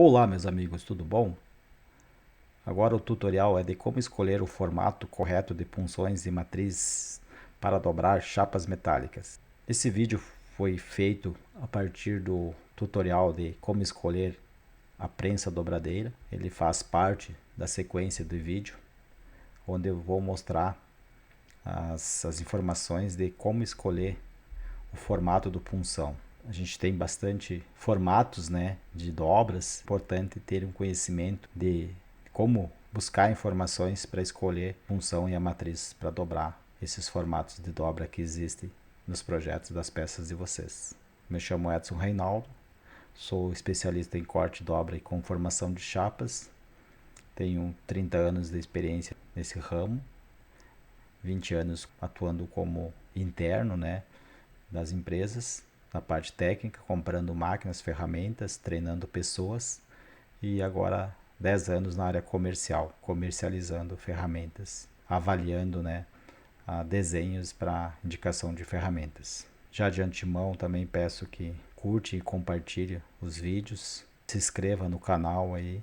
Olá meus amigos, tudo bom? Agora o tutorial é de como escolher o formato correto de punções e matrizes para dobrar chapas metálicas. Esse vídeo foi feito a partir do tutorial de como escolher a prensa dobradeira. Ele faz parte da sequência do vídeo, onde eu vou mostrar as informações de como escolher o formato do punção. A gente tem bastante formatos, né, de dobras. É importante ter um conhecimento de como buscar informações para escolher a punção e a matriz para dobrar esses formatos de dobra que existem nos projetos das peças de vocês. Me chamo Edson Reinaldo, sou especialista em corte, dobra e conformação de chapas. Tenho 30 anos de experiência nesse ramo, 20 anos atuando como interno, né, das empresas, na parte técnica, comprando máquinas, ferramentas, treinando pessoas, e agora 10 anos na área comercial, comercializando ferramentas, avaliando, né, desenhos para indicação de ferramentas. Já de antemão também peço que curte e compartilhe os vídeos, se inscreva no canal aí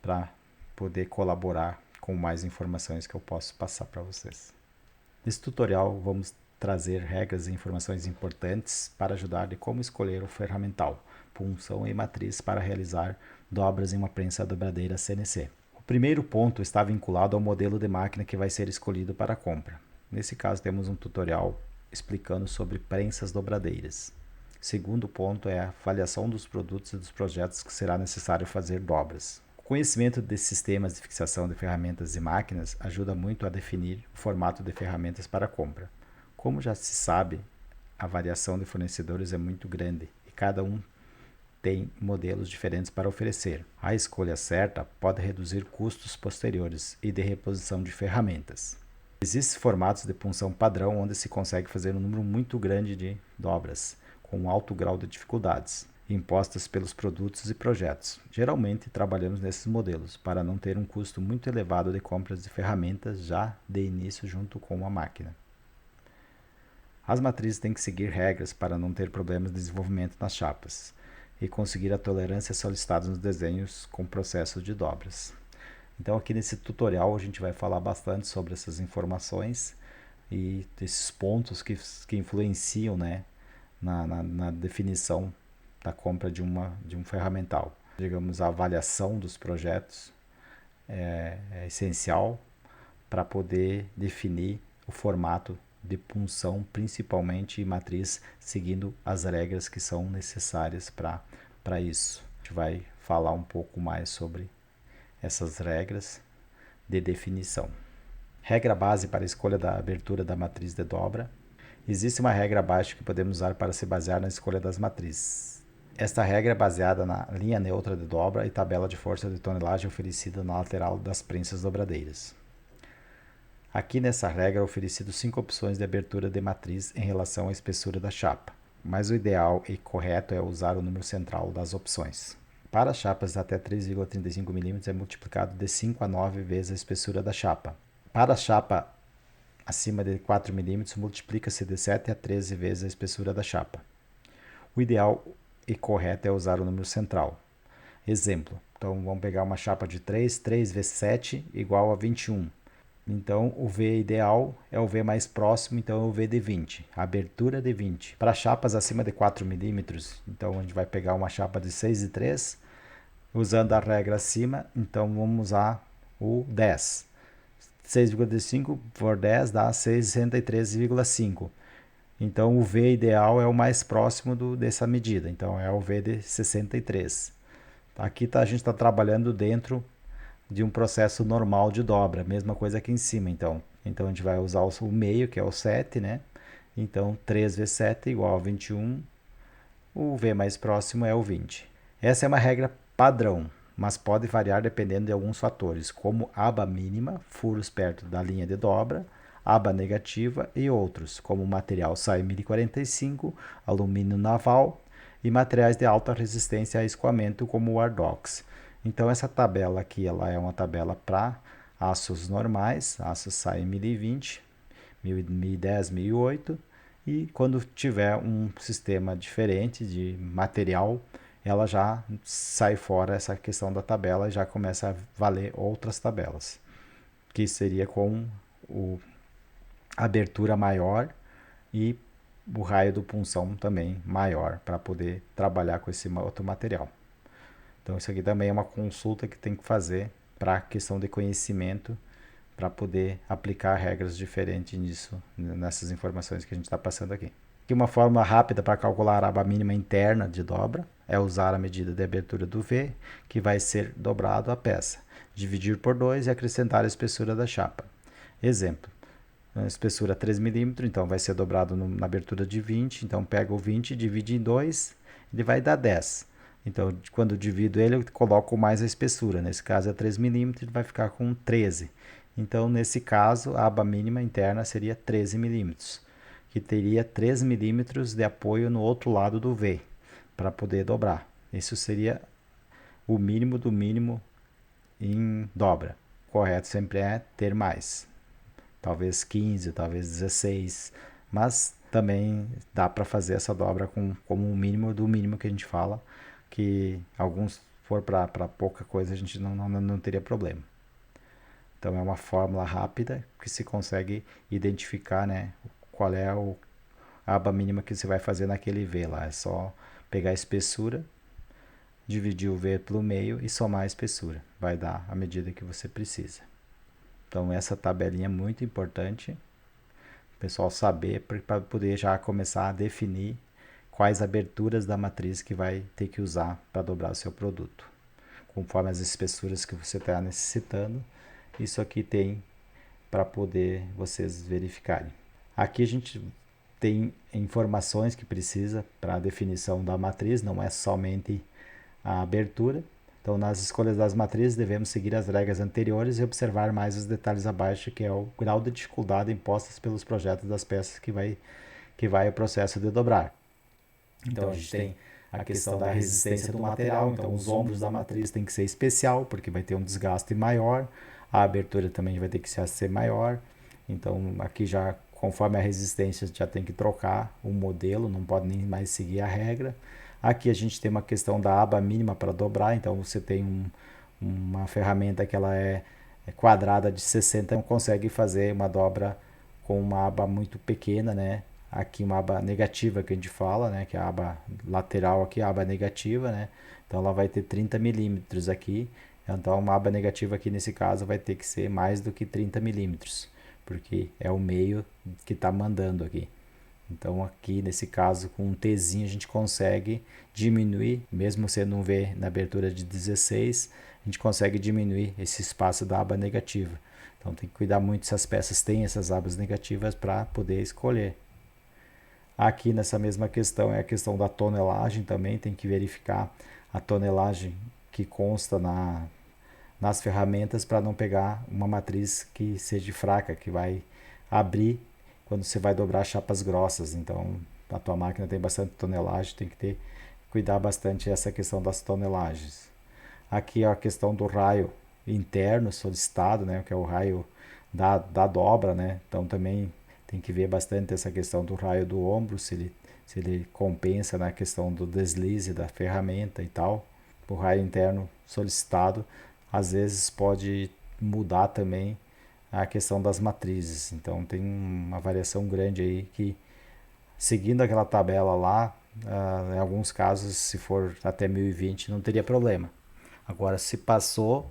para poder colaborar com mais informações que eu posso passar para vocês. Nesse tutorial vamos trazer regras e informações importantes para ajudar de como escolher o ferramental, punção e matriz para realizar dobras em uma prensa dobradeira CNC. O primeiro ponto está vinculado ao modelo de máquina que vai ser escolhido para a compra. Nesse caso temos um tutorial explicando sobre prensas dobradeiras. O segundo ponto é a avaliação dos produtos e dos projetos que será necessário fazer dobras. O conhecimento de sistemas de fixação de ferramentas e máquinas ajuda muito a definir o formato de ferramentas para compra. Como já se sabe, a variação de fornecedores é muito grande e cada um tem modelos diferentes para oferecer. A escolha certa pode reduzir custos posteriores e de reposição de ferramentas. Existem formatos de punção padrão onde se consegue fazer um número muito grande de dobras, com um alto grau de dificuldades, impostas pelos produtos e projetos. Geralmente trabalhamos nesses modelos para não ter um custo muito elevado de compras de ferramentas já de início junto com a máquina. As matrizes têm que seguir regras para não ter problemas de desenvolvimento nas chapas e conseguir a tolerância solicitada nos desenhos com processos de dobras. Então aqui nesse tutorial a gente vai falar bastante sobre essas informações e esses pontos que influenciam, né, na definição da compra de um ferramental. Digamos, a avaliação dos projetos é essencial para poder definir o formato de punção, principalmente e matriz, seguindo as regras que são necessárias para isso. A gente vai falar um pouco mais sobre essas regras de definição. Regra base para a escolha da abertura da matriz de dobra. Existe uma regra abaixo que podemos usar para se basear na escolha das matrizes. Esta regra é baseada na linha neutra de dobra e tabela de força de tonelagem oferecida na lateral das prensas dobradeiras. Aqui nessa regra é oferecido 5 opções de abertura de matriz em relação à espessura da chapa, mas o ideal e correto é usar o número central das opções. Para chapas até 3,35 mm é multiplicado de 5 a 9 vezes a espessura da chapa. Para a chapa acima de 4 mm multiplica-se de 7 a 13 vezes a espessura da chapa. O ideal e correto é usar o número central. Exemplo, então vamos pegar uma chapa de 3 vezes 7 igual a 21. Então o V ideal é o V mais próximo, então é o V de 20, a abertura de 20. Para chapas acima de 4 mm, então a gente vai pegar uma chapa de 6,3, usando a regra acima, então vamos usar o 10. 6,5 por 10 dá 663,5. Então o V ideal é o mais próximo dessa medida, então é o V de 63. Aqui a gente está trabalhando dentro de um processo normal de dobra, mesma coisa aqui em cima, então a gente vai usar o meio, que é o 7, né? Então 3 vezes 7 é igual a 21, o V mais próximo é o 20. Essa é uma regra padrão, mas pode variar dependendo de alguns fatores, como aba mínima, furos perto da linha de dobra, aba negativa e outros, como material SAI 1045, alumínio naval e materiais de alta resistência a escoamento, como o Ardox. Então essa tabela aqui ela é uma tabela para aços normais, aços SAI 1020, 1010, 1008, e quando tiver um sistema diferente de material, ela já sai fora essa questão da tabela e já começa a valer outras tabelas, que seria com a abertura maior e o raio do punção também maior para poder trabalhar com esse outro material. Então isso aqui também é uma consulta que tem que fazer para a questão de conhecimento, para poder aplicar regras diferentes nisso, nessas informações que a gente está passando aqui. Aqui uma forma rápida para calcular a aba mínima interna de dobra é usar a medida de abertura do V, que vai ser dobrado a peça, dividir por 2 e acrescentar a espessura da chapa. Exemplo, a espessura 3 mm, então vai ser dobrado na abertura de 20, então pega o 20, divide em 2, ele vai dar 10. Então, quando eu divido ele, eu coloco mais a espessura. Nesse caso é 3 mm, ele vai ficar com 13. Então, nesse caso, a aba mínima interna seria 13 mm, que teria 3 mm de apoio no outro lado do V, para poder dobrar. Isso seria o mínimo do mínimo em dobra. O correto sempre é ter mais. Talvez 15, talvez 16, mas também dá para fazer essa dobra como um mínimo do mínimo que a gente fala, que alguns for para pouca coisa a gente não teria problema. Então é uma fórmula rápida que se consegue identificar, né, qual é a aba mínima que você vai fazer naquele V lá. É só pegar a espessura, dividir o V pelo meio e somar a espessura. Vai dar a medida que você precisa. Então essa tabelinha é muito importante, o pessoal saber, para poder já começar a definir quais aberturas da matriz que vai ter que usar para dobrar o seu produto. Conforme as espessuras que você está necessitando, isso aqui tem para poder vocês verificarem. Aqui a gente tem informações que precisa para a definição da matriz, não é somente a abertura. Então, nas escolhas das matrizes, devemos seguir as regras anteriores e observar mais os detalhes abaixo, que é o grau de dificuldade impostos pelos projetos das peças que vai o processo de dobrar. Então, a gente tem a questão da resistência do material. Então, os ombros da matriz tem que ser especial, porque vai ter um desgaste maior. A abertura também vai ter que ser maior. Então, aqui já, conforme a resistência, já tem que trocar o modelo, não pode nem mais seguir a regra. Aqui a gente tem uma questão da aba mínima para dobrar, então você tem uma ferramenta que ela é quadrada de 60, não consegue fazer uma dobra com uma aba muito pequena, né? Aqui uma aba negativa que a gente fala, né? Que é a aba lateral aqui, a aba negativa, né? Então ela vai ter 30 milímetros aqui, então uma aba negativa aqui nesse caso vai ter que ser mais do que 30 milímetros, porque é o meio que está mandando aqui. Então aqui nesse caso com um Tzinho a gente consegue diminuir, mesmo sendo um V na abertura de 16, a gente consegue diminuir esse espaço da aba negativa. Então tem que cuidar muito se as peças têm essas abas negativas para poder escolher. Aqui nessa mesma questão é a questão da tonelagem também, tem que verificar a tonelagem que consta nas ferramentas para não pegar uma matriz que seja fraca, que vai abrir quando você vai dobrar chapas grossas. Então a tua máquina tem bastante tonelagem, tem que cuidar bastante essa questão das tonelagens. Aqui a questão do raio interno solicitado, né, que é o raio da dobra, né? Então também tem que ver bastante essa questão do raio do ombro, se ele compensa na questão do deslize da ferramenta e tal. O raio interno solicitado às vezes pode mudar também a questão das matrizes. Então tem uma variação grande aí que, seguindo aquela tabela lá, em alguns casos, se for até 1020, não teria problema. Agora, se passou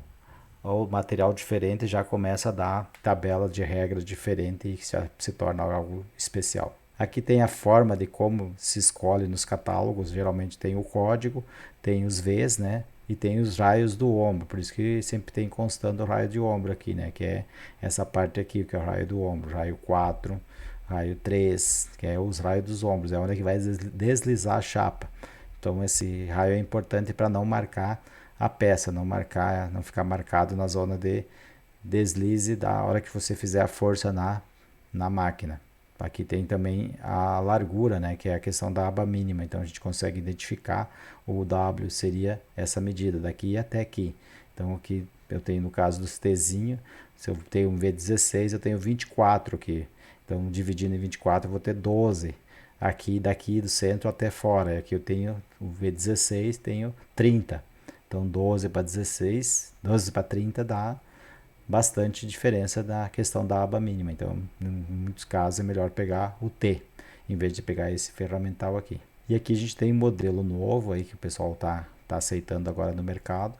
o material diferente, já começa a dar tabela de regra diferente e se torna algo especial. Aqui tem a forma de como se escolhe nos catálogos, geralmente tem o código, tem os Vs, né? E tem os raios do ombro, por isso que sempre tem constando o raio de ombro aqui, né? Que é essa parte aqui, que é o raio do ombro, raio 4, raio 3, que é os raios dos ombros, é onde que vai deslizar a chapa. Então esse raio é importante para não marcar a peça, não ficar marcado na zona de deslize da hora que você fizer a força na máquina. Aqui tem também a largura, né, que é a questão da aba mínima, então a gente consegue identificar o W seria essa medida, daqui até aqui. Então aqui eu tenho no caso do Tzinho, se eu tenho um V16, eu tenho 24 aqui. Então dividindo em 24 eu vou ter 12 aqui daqui do centro até fora. Aqui eu tenho o V16, tenho 30. Então 12 para 16, 12 para 30 dá bastante diferença da questão da aba mínima. Então, em muitos casos é melhor pegar o T, em vez de pegar esse ferramental aqui. E aqui a gente tem um modelo novo aí que o pessoal tá aceitando agora no mercado,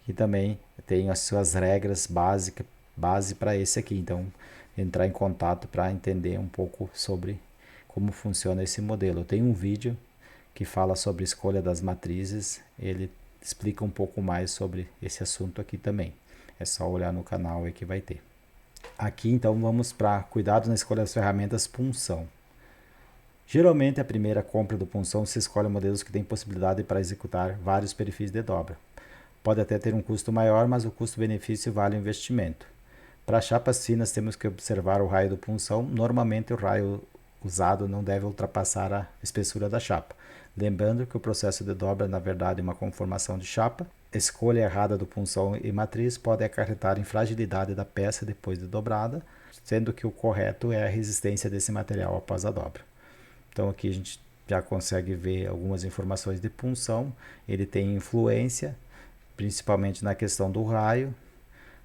que também tem as suas regras base para esse aqui. Então, entrar em contato para entender um pouco sobre como funciona esse modelo. Eu tenho um vídeo que fala sobre escolha das matrizes, ele explica um pouco mais sobre esse assunto aqui também. É só olhar no canal aí que vai ter. Aqui então vamos para cuidado na escolha das ferramentas punção. Geralmente a primeira compra do punção se escolhe modelos que têm possibilidade para executar vários perfis de dobra. Pode até ter um custo maior, mas o custo-benefício vale o investimento. Para chapas finas temos que observar o raio do punção. Normalmente o raio usado não deve ultrapassar a espessura da chapa. Lembrando que o processo de dobra é na verdade uma conformação de chapa. Escolha errada do punção e matriz pode acarretar em fragilidade da peça depois de dobrada, sendo que o correto é a resistência desse material após a dobra. Então aqui a gente já consegue ver algumas informações de punção. Ele tem influência, principalmente na questão do raio,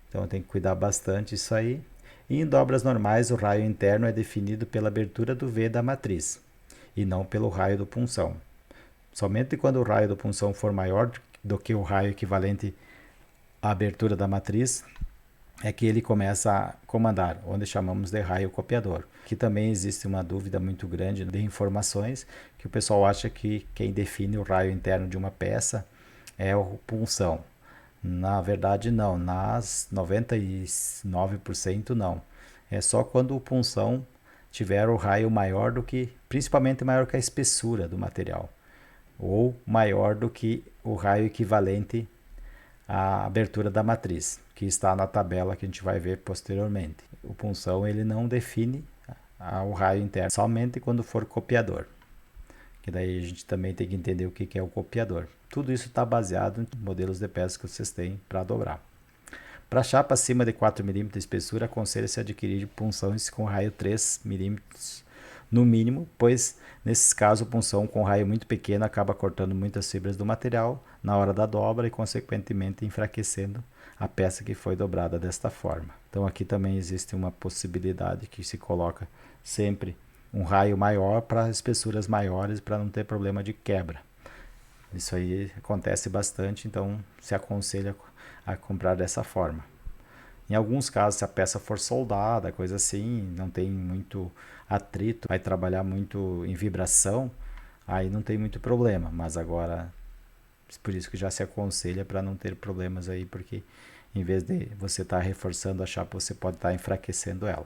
então tem que cuidar bastante isso aí. E em dobras normais, o raio interno é definido pela abertura do V da matriz, e não pelo raio do punção. Somente quando o raio do punção for maior do que o raio equivalente à abertura da matriz, é que ele começa a comandar, onde chamamos de raio copiador. Aqui também existe uma dúvida muito grande de informações, que o pessoal acha que quem define o raio interno de uma peça é o punção. Na verdade não, nas 99% não. É só quando o punção tiver o raio maior do que, principalmente maior que a espessura do material, ou maior do que o raio equivalente à abertura da matriz, que está na tabela que a gente vai ver posteriormente. O punção ele não define o raio interno, somente quando for copiador. Que daí a gente também tem que entender o que é o copiador. Tudo isso está baseado em modelos de peças que vocês têm para dobrar. Para chapa acima de 4 mm de espessura, aconselha-se adquirir punções com raio 3 mm no mínimo, pois nesses casos, punção com raio muito pequeno acaba cortando muitas fibras do material na hora da dobra e, consequentemente, enfraquecendo a peça que foi dobrada desta forma. Então aqui também existe uma possibilidade que se coloca sempre um raio maior para espessuras maiores, para não ter problema de quebra. Isso aí acontece bastante, então se aconselha a comprar dessa forma. Em alguns casos, se a peça for soldada, coisa assim, não tem muito atrito, vai trabalhar muito em vibração, aí não tem muito problema. Mas agora, por isso que já se aconselha para não ter problemas aí, porque em vez de você estar reforçando a chapa, você pode estar enfraquecendo ela.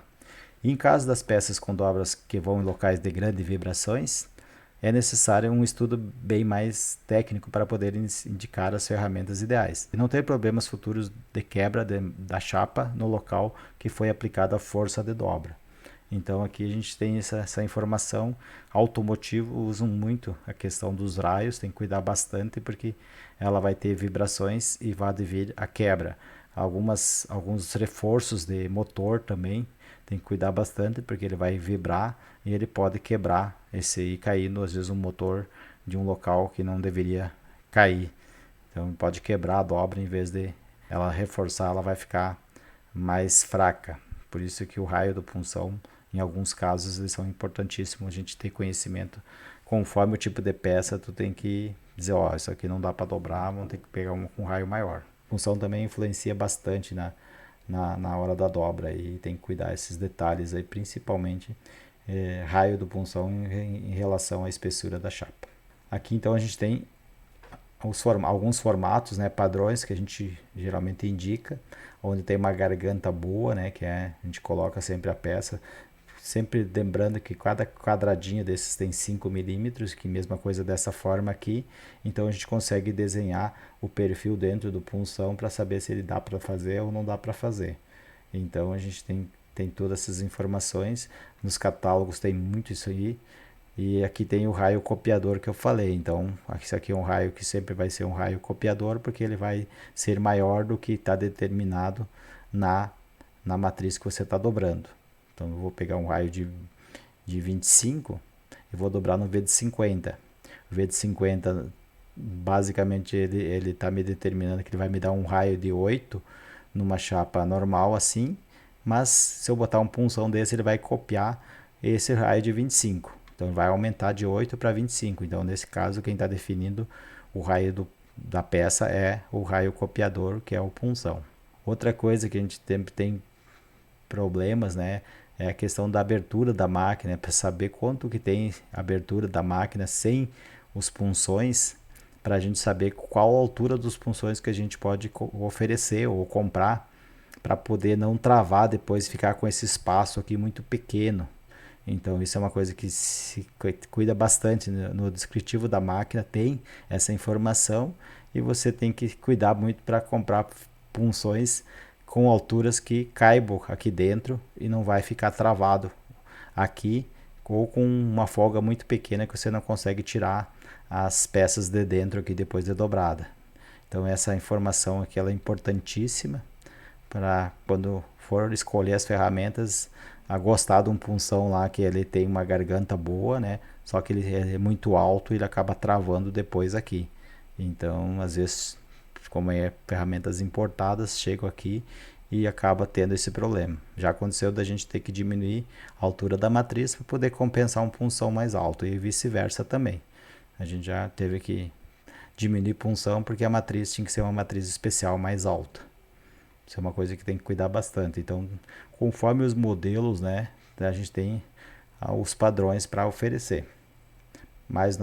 E em caso das peças com dobras que vão em locais de grandes vibrações, é necessário um estudo bem mais técnico para poder indicar as ferramentas ideais e não ter problemas futuros de quebra da chapa no local que foi aplicada a força de dobra. Então aqui a gente tem essa informação. Automotivo usam muito a questão dos raios, tem que cuidar bastante porque ela vai ter vibrações e vai vir a quebra. Alguns reforços de motor também tem que cuidar bastante porque ele vai vibrar e ele pode quebrar esse e cair, às vezes, um motor de um local que não deveria cair. Então pode quebrar a dobra, em vez de ela reforçar, ela vai ficar mais fraca. Por isso que o raio do punção, em alguns casos, eles são importantíssimos. A gente ter conhecimento conforme o tipo de peça, tu tem que dizer, ó, isso aqui não dá para dobrar, vamos ter que pegar um com raio maior. A punção também influencia bastante na hora da dobra e tem que cuidar esses detalhes aí, principalmente raio do punção em relação à espessura da chapa. Aqui então a gente tem alguns formatos, né, padrões que a gente geralmente indica, onde tem uma garganta boa, né, que a gente coloca sempre a peça, sempre lembrando que cada quadradinho desses tem 5 milímetros, que mesma coisa dessa forma aqui, então a gente consegue desenhar o perfil dentro do punção para saber se ele dá para fazer ou não dá para fazer. Então a gente tem todas essas informações, nos catálogos tem muito isso aí, e aqui tem o raio copiador que eu falei. Então, esse aqui é um raio que sempre vai ser um raio copiador, porque ele vai ser maior do que está determinado na matriz que você está dobrando. Então, eu vou pegar um raio de 25, e vou dobrar no V de 50. O V de 50, basicamente, ele está me determinando que ele vai me dar um raio de 8 numa chapa normal assim, mas se eu botar um punção desse, ele vai copiar esse raio de 25. Então vai aumentar de 8 para 25. Então nesse caso quem está definindo o raio da peça é o raio copiador, que é o punção. Outra coisa que a gente tem problemas, né, é a questão da abertura da máquina, para saber quanto que tem abertura da máquina sem os punções, para a gente saber qual a altura dos punções que a gente pode oferecer ou comprar, para poder não travar depois e ficar com esse espaço aqui muito pequeno. Então isso é uma coisa que se cuida bastante no descritivo da máquina, tem essa informação, e você tem que cuidar muito para comprar punções com alturas que caibam aqui dentro e não vai ficar travado aqui, ou com uma folga muito pequena que você não consegue tirar as peças de dentro aqui depois de dobrada. Então essa informação aqui ela é importantíssima para quando for escolher as ferramentas, a gostar de um punção lá que ele tem uma garganta boa, né? Só que ele é muito alto e ele acaba travando depois aqui. Então, às vezes, como é ferramentas importadas, chegam aqui e acaba tendo esse problema. Já aconteceu da gente ter que diminuir a altura da matriz para poder compensar um punção mais alto e vice-versa também. A gente já teve que diminuir punção porque a matriz tinha que ser uma matriz especial mais alta. Isso é uma coisa que tem que cuidar bastante. Então, conforme os modelos, né, a gente tem os padrões para oferecer. Mais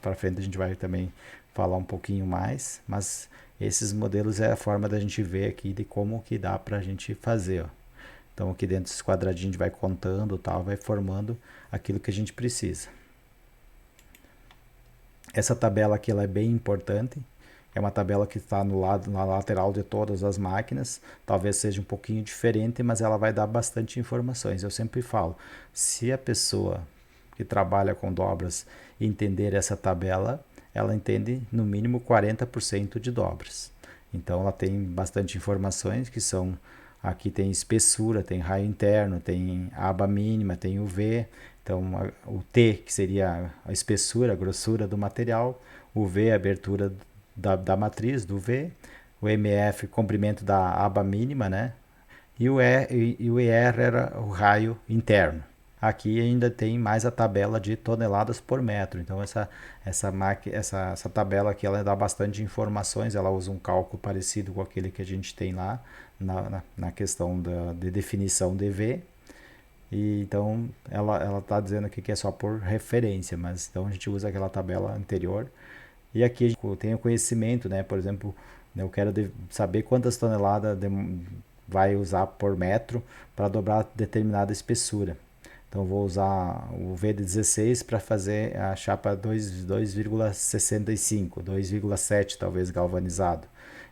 para frente a gente vai também falar um pouquinho mais, mas esses modelos é a forma da gente ver aqui de como que dá para a gente fazer. Ó. Então aqui dentro desse quadradinho a gente vai contando, tal, vai formando aquilo que a gente precisa. Essa tabela aqui ela é bem importante. É uma tabela que está na lateral de todas as máquinas. Talvez seja um pouquinho diferente, mas ela vai dar bastante informações. Eu sempre falo, se a pessoa que trabalha com dobras entender essa tabela, ela entende no mínimo 40% de dobras. Então ela tem bastante informações que são, aqui tem espessura, tem raio interno, tem aba mínima, tem o V, então o T que seria a espessura, a grossura do material, o V a abertura da matriz, do V, o MF comprimento da aba mínima, né? E o ER era o raio interno. Aqui ainda tem mais a tabela de toneladas por metro. Então essa tabela aqui ela dá bastante informações, ela usa um cálculo parecido com aquele que a gente tem lá na questão de definição de V. E então ela está dizendo aqui que é só por referência, mas então a gente usa aquela tabela anterior. E aqui eu tenho conhecimento, né? Por exemplo, eu quero saber quantas toneladas vai usar por metro para dobrar determinada espessura. Então vou usar o V de 16 para fazer a chapa 2,65, 2,7 talvez galvanizado.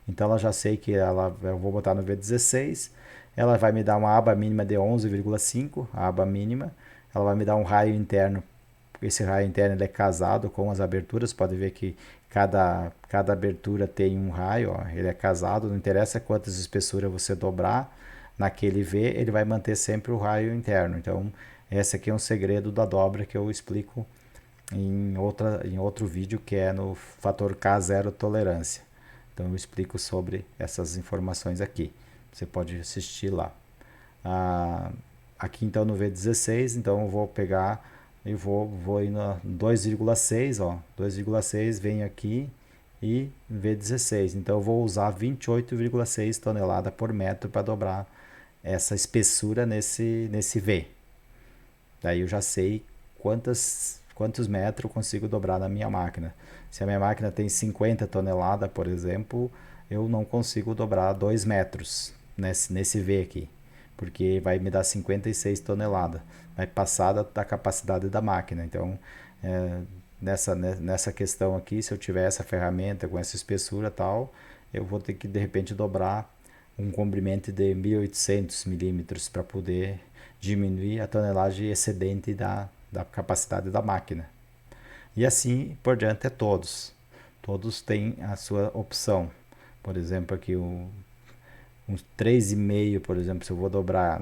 Então ela já sei que eu vou botar no V16, ela vai me dar uma aba mínima de 11,5, a aba mínima. Ela vai me dar um raio interno. Esse raio interno ele é casado com as aberturas, pode ver que cada abertura tem um raio, ó, ele é casado, não interessa quantas espessuras você dobrar naquele V, ele vai manter sempre o raio interno. Então esse aqui é um segredo da dobra que eu explico em outro vídeo, que é no fator K0 tolerância. Então eu explico sobre essas informações aqui, você pode assistir lá. Aqui então no V16, então eu vou pegar e vou ir no 2,6, ó, 2,6 vem aqui e V16, então eu vou usar 28,6 toneladas por metro para dobrar essa espessura nesse V. Daí eu já sei quantos metros eu consigo dobrar na minha máquina. Se a minha máquina tem 50 toneladas, por exemplo, eu não consigo dobrar 2 metros nesse V aqui, porque vai me dar 56 toneladas, vai passar da capacidade da máquina. Então, nessa questão aqui, se eu tiver essa ferramenta com essa espessura e tal, eu vou ter que de repente dobrar um comprimento de 1.800 milímetros para poder diminuir a tonelagem excedente da capacidade da máquina. E assim por diante é todos. Todos têm a sua opção. Por exemplo, aqui uns 3,5, por exemplo, se eu vou dobrar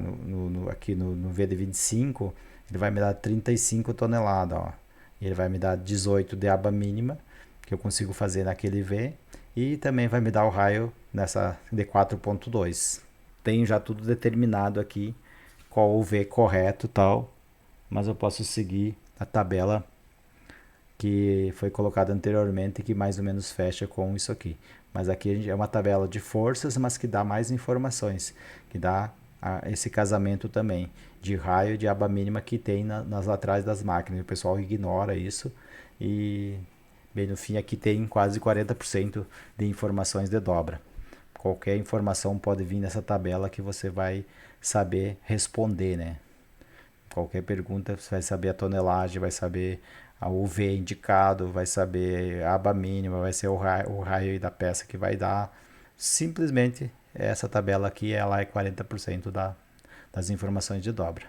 aqui no V de 25, ele vai me dar 35 toneladas. Ó. E ele vai me dar 18 de aba mínima, que eu consigo fazer naquele V. E também vai me dar o raio nessa de 4.2. Tenho já tudo determinado aqui, qual o V correto e tal. Mas eu posso seguir a tabela que foi colocada anteriormente, que mais ou menos fecha com isso aqui. Mas aqui é uma tabela de forças, mas que dá mais informações, que dá esse casamento também de raio de aba mínima que tem nas laterais das máquinas. O pessoal ignora isso e bem no fim aqui tem quase 40% de informações de dobra. Qualquer informação pode vir nessa tabela que você vai saber responder, né? Qualquer pergunta você vai saber a tonelagem, vai saber o V indicado, vai saber a aba mínima, vai ser o raio da peça que vai dar. Simplesmente essa tabela aqui ela é 40% das informações de dobra.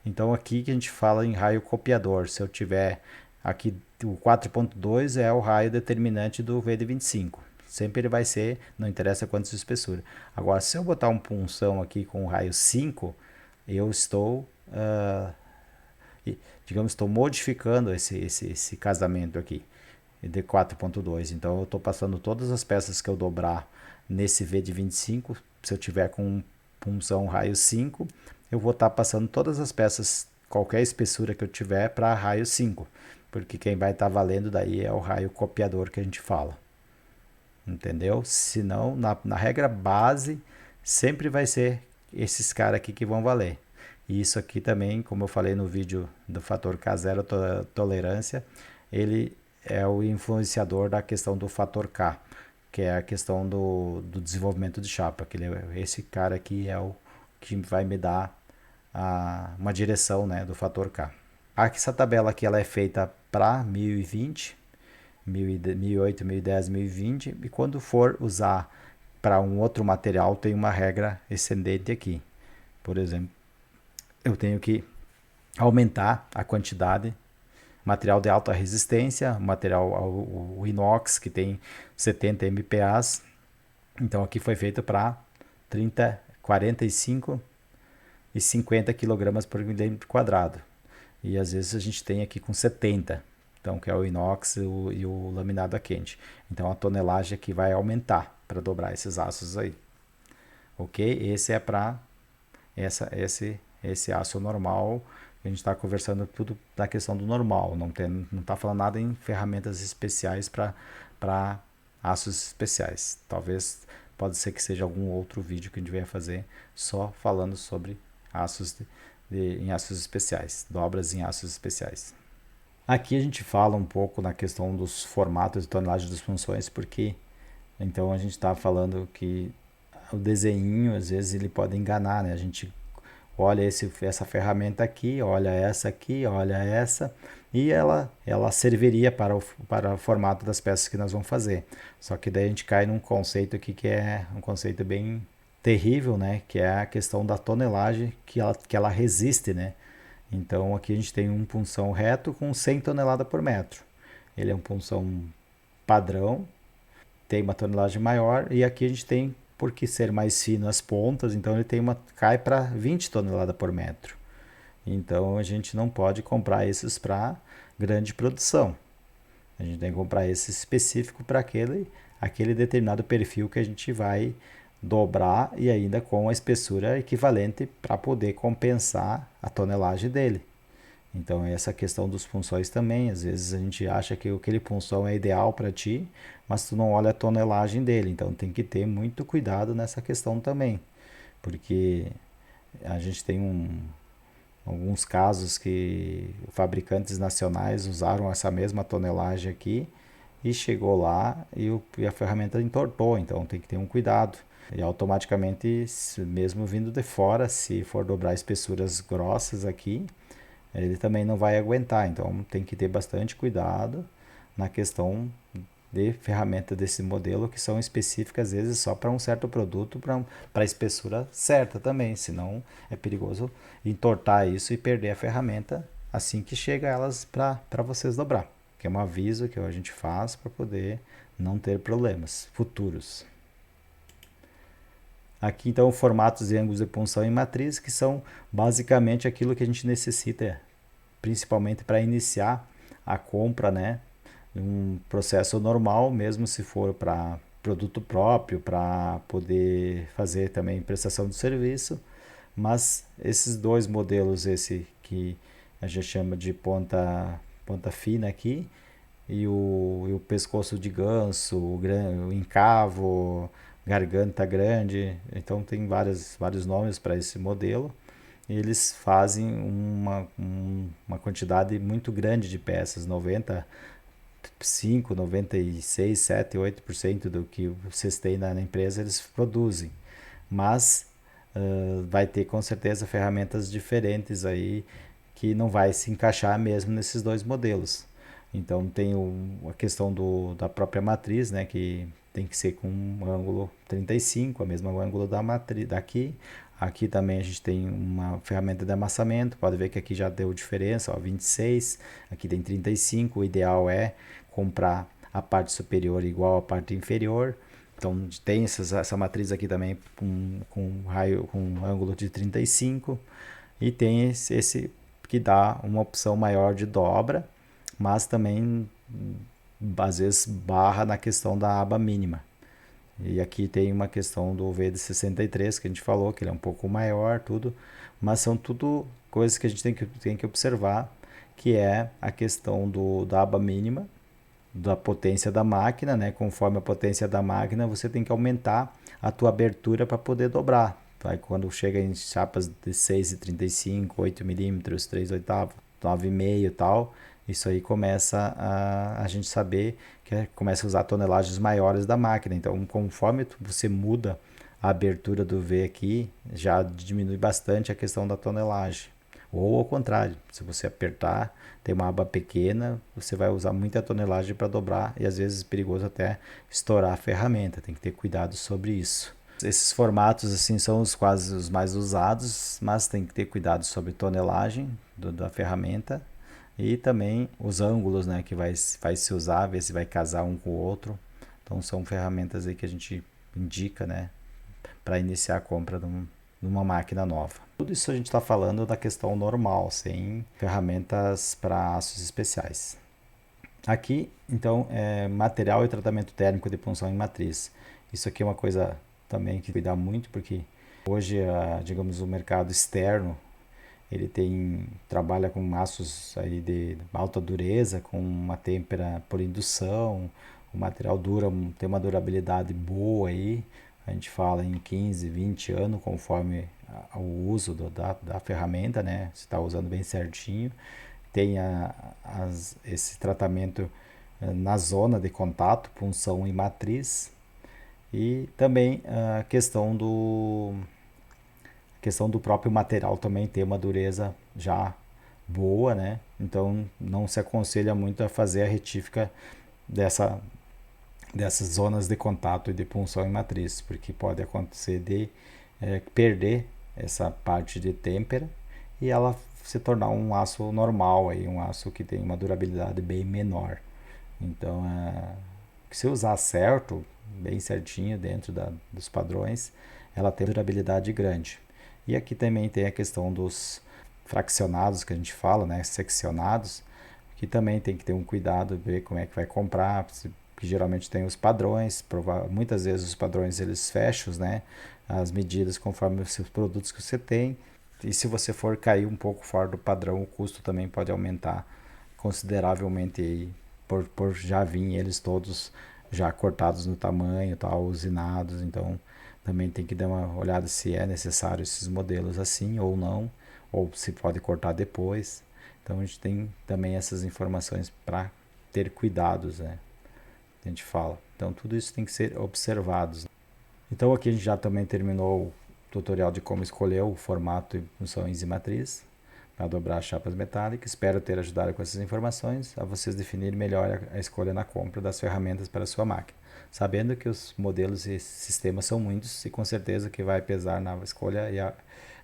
Então aqui que a gente fala em raio copiador. Se eu tiver aqui o 4.2 é o raio determinante do V de 25. Sempre ele vai ser, não interessa quanto de espessura. Agora, se eu botar um punção aqui com o raio 5, eu estou, digamos, estou modificando esse casamento aqui de 4.2. Então eu estou passando todas as peças que eu dobrar nesse V de 25. Se eu tiver com um punção raio 5, eu vou estar passando todas as peças, qualquer espessura que eu tiver, para raio 5. Porque quem vai estar valendo daí é o raio copiador que a gente fala. Entendeu? Senão, na regra base, sempre vai ser esses caras aqui que vão valer. E isso aqui também, como eu falei no vídeo do fator K, zero tolerância, ele é o influenciador da questão do fator K, que é a questão do desenvolvimento de chapa. Esse cara aqui é o que vai me dar uma direção, né, do fator K. Essa tabela aqui ela é feita para 1020, 1008, 1010, 1020, e quando for usar para um outro material tem uma regra excedente aqui. Por exemplo, eu tenho que aumentar a quantidade, material de alta resistência, material o inox que tem 70 MPas, então aqui foi feito para 30, 45 e 50 kg por milímetro quadrado, e às vezes a gente tem aqui com 70, então que é o inox e o laminado a quente. Então a tonelagem aqui vai aumentar para dobrar esses aços aí, ok? Esse é para esse aço normal. A gente está conversando tudo da questão do normal, não está falando nada em ferramentas especiais para aços especiais. Talvez pode ser que seja algum outro vídeo que a gente venha fazer só falando sobre aços em aços especiais, dobras em aços especiais. Aqui a gente fala um pouco na questão dos formatos e tonelagem das funções, porque então a gente está falando que o desenho às vezes ele pode enganar, né? A gente olha essa ferramenta aqui, olha essa aqui, olha essa, e ela serviria para o formato das peças que nós vamos fazer. Só que daí a gente cai num conceito aqui que é um conceito bem terrível, né? Que é a questão da tonelagem que ela resiste, né? Então aqui a gente tem um punção reto com 100 toneladas por metro. Ele é um punção padrão, tem uma tonelagem maior, e aqui a gente tem, por que ser mais fino as pontas, então ele cai para 20 toneladas por metro. Então a gente não pode comprar esses para grande produção. A gente tem que comprar esse específico para aquele determinado perfil que a gente vai dobrar, e ainda com a espessura equivalente para poder compensar a tonelagem dele. Então essa questão dos punções também, às vezes a gente acha que aquele punção é ideal para ti, mas tu não olha a tonelagem dele, então tem que ter muito cuidado nessa questão também, porque a gente tem alguns casos que fabricantes nacionais usaram essa mesma tonelagem aqui e chegou lá e a ferramenta entortou, então tem que ter um cuidado. E automaticamente, mesmo vindo de fora, se for dobrar espessuras grossas aqui, ele também não vai aguentar. Então tem que ter bastante cuidado na questão de ferramenta desse modelo, que são específicas às vezes só para um certo produto, para a espessura certa também, senão é perigoso entortar isso e perder a ferramenta assim que chega elas para vocês dobrar, que é um aviso que a gente faz para poder não ter problemas futuros. Aqui então formatos de ângulos de punção em matriz, que são basicamente aquilo que a gente necessita, principalmente para iniciar a compra, né? Um processo normal, mesmo se for para produto próprio, para poder fazer também prestação de serviço. Mas esses dois modelos, esse que a gente chama de ponta fina aqui, e o pescoço de ganso, o encavo, garganta grande, então tem vários nomes para esse modelo. Eles fazem uma quantidade muito grande de peças, 95, 96, 7, 8% do que vocês têm na empresa eles produzem. Mas vai ter com certeza ferramentas diferentes aí que não vai se encaixar mesmo nesses dois modelos. Então tem a questão da própria matriz, né, que tem que ser com um ângulo 35, a mesma ângulo da matriz daqui. Aqui também a gente tem uma ferramenta de amassamento, pode ver que aqui já deu diferença, ó, 26, aqui tem 35, o ideal é comprar a parte superior igual à parte inferior. Então tem essa matriz aqui também com um ângulo de 35 e tem esse que dá uma opção maior de dobra, mas também às vezes barra na questão da aba mínima. E aqui tem uma questão do VD63 que a gente falou, que ele é um pouco maior, tudo, mas são tudo coisas que a gente tem que observar, que é a questão da aba mínima, da potência da máquina, né? Conforme a potência da máquina, você tem que aumentar a tua abertura para poder dobrar. Aí quando chega em chapas de 6,35, 8 milímetros, 3 oitavos, 9,5 e tal, isso aí começa a gente saber que começa a usar tonelagens maiores da máquina. Então, conforme você muda a abertura do V aqui, já diminui bastante a questão da tonelagem. Ou ao contrário, se você apertar, tem uma aba pequena, você vai usar muita tonelagem para dobrar e às vezes é perigoso até estourar a ferramenta. Tem que ter cuidado sobre isso. Esses formatos assim são quase os mais usados, mas tem que ter cuidado sobre tonelagem da ferramenta e também os ângulos, né, que vai se usar, ver se vai casar um com o outro. Então são ferramentas aí que a gente indica, né, para iniciar a compra de uma máquina nova. Tudo isso a gente está falando da questão normal, sem ferramentas para aços especiais. Aqui, então, é material e tratamento térmico de punção em matriz. Isso aqui é uma coisa também que cuidar muito, porque hoje, digamos, o mercado externo, ele trabalha com aços aí de alta dureza, com uma têmpera por indução, o material tem uma durabilidade boa aí, a gente fala em 15, 20 anos, conforme o uso da ferramenta, né? Se está usando bem certinho. Tem esse tratamento na zona de contato, punção e matriz. E também a questão do próprio material também ter uma dureza já boa, né? Então não se aconselha muito a fazer a retífica dessas zonas de contato e de punção em matriz, porque pode acontecer de perder essa parte de têmpera e ela se tornar um aço normal, aí, um aço que tem uma durabilidade bem menor. Então, se usar certo, bem certinho dentro dos padrões, ela tem durabilidade grande. E aqui também tem a questão dos fraccionados que a gente fala, né, seccionados, que também tem que ter um cuidado, ver como é que vai comprar, que geralmente tem os padrões, muitas vezes os padrões eles fecham, né, as medidas conforme os produtos que você tem, e se você for cair um pouco fora do padrão, o custo também pode aumentar consideravelmente aí, por já vir eles todos já cortados no tamanho, tal, usinados, então também tem que dar uma olhada se é necessário esses modelos assim ou não, ou se pode cortar depois. Então a gente tem também essas informações para ter cuidados, né? A gente fala. Então tudo isso tem que ser observado. Então aqui a gente já também terminou o tutorial de como escolher o formato e funções e matriz para dobrar chapas metálicas. Espero ter ajudado com essas informações a vocês definirem melhor a escolha na compra das ferramentas para a sua máquina, sabendo que os modelos e sistemas são muitos e com certeza que vai pesar na escolha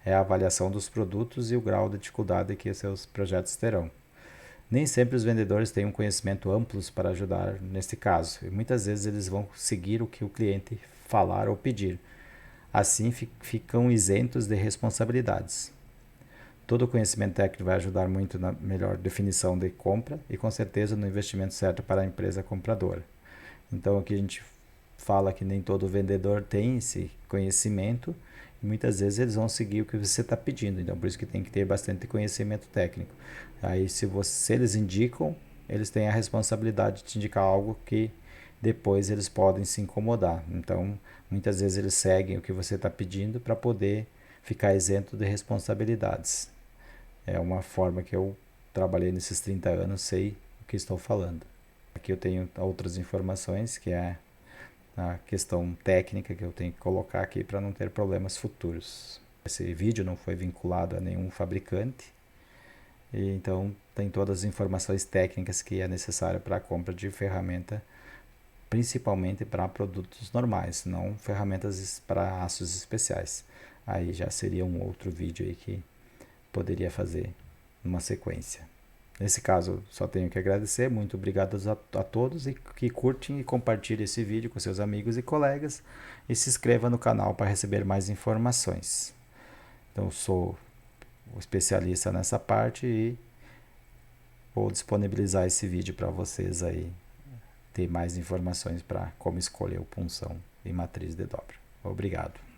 é a avaliação dos produtos e o grau de dificuldade que seus projetos terão. Nem sempre os vendedores têm um conhecimento amplo para ajudar neste caso, e muitas vezes eles vão seguir o que o cliente falar ou pedir. Assim ficam isentos de responsabilidades. Todo o conhecimento técnico vai ajudar muito na melhor definição de compra e com certeza no investimento certo para a empresa compradora. Então aqui a gente fala que nem todo vendedor tem esse conhecimento e muitas vezes eles vão seguir o que você está pedindo. Então por isso que tem que ter bastante conhecimento técnico. Aí se eles indicam, eles têm a responsabilidade de te indicar algo que depois eles podem se incomodar. Então muitas vezes eles seguem o que você está pedindo para poder ficar isento de responsabilidades. É uma forma que eu trabalhei nesses 30 anos, sei o que estou falando. Aqui eu tenho outras informações, que é a questão técnica que eu tenho que colocar aqui para não ter problemas futuros. Esse vídeo não foi vinculado a nenhum fabricante, e então tem todas as informações técnicas que é necessário para a compra de ferramenta, principalmente para produtos normais, não ferramentas para aços especiais. Aí já seria um outro vídeo aí que poderia fazer numa sequência. Nesse caso, só tenho que agradecer. Muito obrigado a todos e que curtem e compartilhem esse vídeo com seus amigos e colegas e se inscreva no canal para receber mais informações. Então, eu sou o especialista nessa parte e vou disponibilizar esse vídeo para vocês aí ter mais informações para como escolher o punção e matriz de dobra. Obrigado.